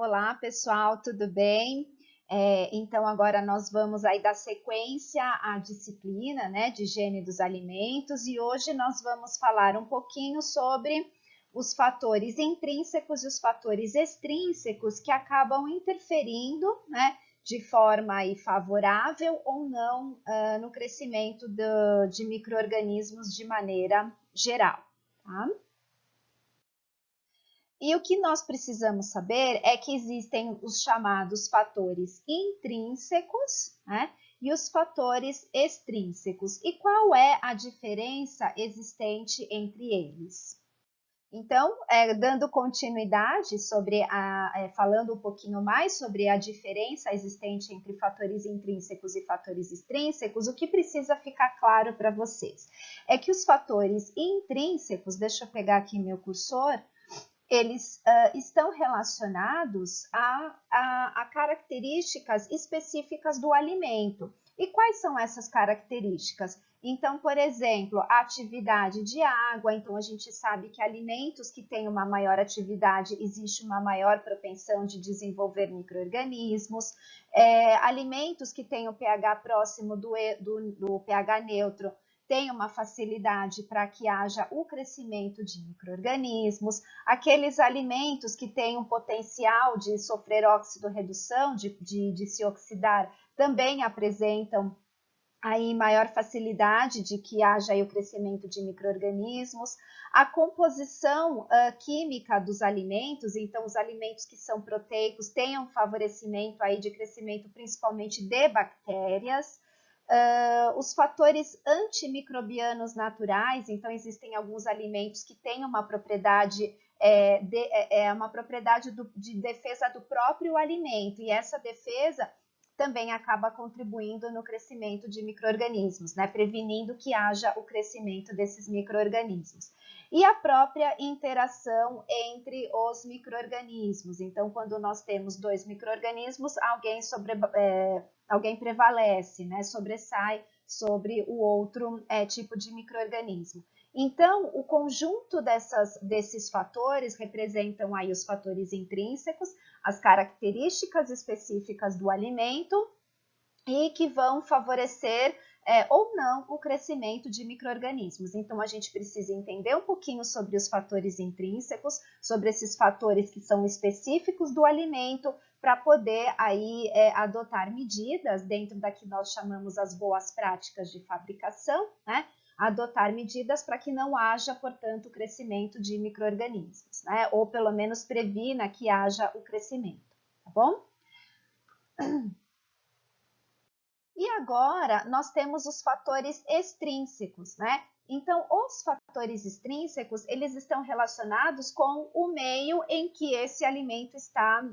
Olá, pessoal, tudo bem? Então, agora nós vamos aí dar sequência à disciplina, né, de higiene dos alimentos e hoje nós vamos falar um pouquinho sobre os fatores intrínsecos e os fatores extrínsecos que acabam interferindo, né, de forma aí favorável ou não, no crescimento de micro-organismos de maneira geral, tá? E o que nós precisamos saber é que existem os chamados fatores intrínsecos, né, e os fatores extrínsecos. E qual é a diferença existente entre eles? Então, dando continuidade sobre falando um pouquinho mais sobre a diferença existente entre fatores intrínsecos e fatores extrínsecos, o que precisa ficar claro para vocês é que os fatores intrínsecos, deixa eu pegar aqui meu cursor, eles estão relacionados a características específicas do alimento. E quais são essas características? Então, por exemplo, a atividade de água. Então, a gente sabe que alimentos que têm uma maior atividade, existe uma maior propensão de desenvolver micro-organismos. Alimentos que têm o pH próximo do pH neutro, tem uma facilidade para que haja o crescimento de micro-organismos. Aqueles alimentos que têm um potencial de sofrer oxidorredução, de se oxidar, também apresentam aí maior facilidade de que haja aí o crescimento de micro-organismos. A composição química dos alimentos, então os alimentos que são proteicos têm um favorecimento aí de crescimento principalmente de bactérias. Os fatores antimicrobianos naturais, então existem alguns alimentos que têm uma propriedade de defesa do próprio alimento, e essa defesa também acaba contribuindo no crescimento de micro-organismos, né, prevenindo que haja o crescimento desses micro-organismos. E a própria interação entre os micro-organismos. Então, quando nós temos dois micro-organismos, alguém prevalece, né, sobressai sobre o outro tipo de micro-organismo. Então, o conjunto desses fatores representam aí os fatores intrínsecos, as características específicas do alimento e que vão favorecer ou não o crescimento de micro-organismos. Então, a gente precisa entender um pouquinho sobre os fatores intrínsecos, sobre esses fatores que são específicos do alimento, para poder aí adotar medidas dentro da que nós chamamos as boas práticas de fabricação, né? Adotar medidas para que não haja, portanto, o crescimento de micro-organismos, né? Ou pelo menos previna que haja o crescimento, tá bom? E agora nós temos os fatores extrínsecos, né? Então, os fatores extrínsecos, eles estão relacionados com o meio em que esse alimento está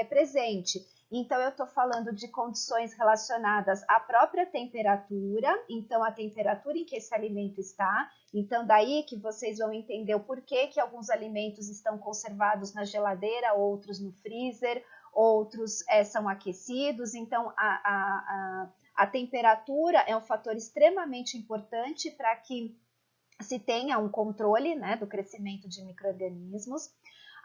presente. Então, eu estou falando de condições relacionadas à própria temperatura, então a temperatura em que esse alimento está. Então, daí que vocês vão entender o porquê que alguns alimentos estão conservados na geladeira, outros no freezer, outros são aquecidos. Então, a temperatura é um fator extremamente importante para que se tenha um controle, né, do crescimento de micro-organismos.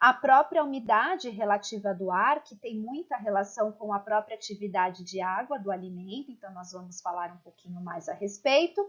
A própria umidade relativa do ar, que tem muita relação com a própria atividade de água do alimento, então nós vamos falar um pouquinho mais a respeito.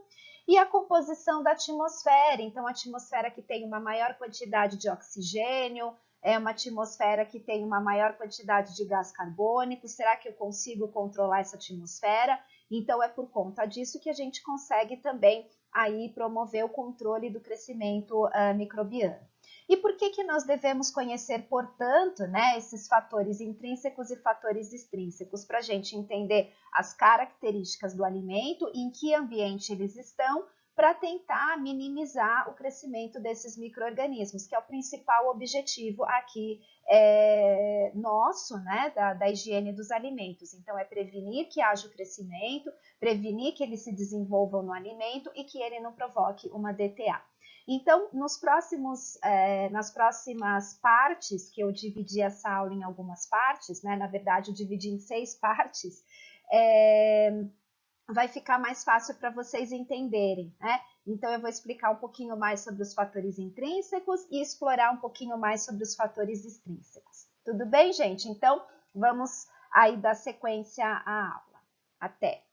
E a composição da atmosfera, então a atmosfera que tem uma maior quantidade de oxigênio, é uma atmosfera que tem uma maior quantidade de gás carbônico. Será que eu consigo controlar essa atmosfera? Então, é por conta disso que a gente consegue também aí promover o controle do crescimento microbiano. E por que nós devemos conhecer, portanto, né, esses fatores intrínsecos e fatores extrínsecos? Para a gente entender as características do alimento, em que ambiente eles estão, para tentar minimizar o crescimento desses micro-organismos, que é o principal objetivo aqui nosso, né, da higiene dos alimentos. Então, é prevenir que haja o crescimento, prevenir que eles se desenvolvam no alimento e que ele não provoque uma DTA. Então, nas próximas partes, que eu dividi essa aula em algumas partes, né, na verdade, eu dividi em 6 partes, vai ficar mais fácil para vocês entenderem, né? Então, eu vou explicar um pouquinho mais sobre os fatores intrínsecos e explorar um pouquinho mais sobre os fatores extrínsecos. Tudo Tudo bem, gente? Então, vamos aí dar sequência à aula. Até!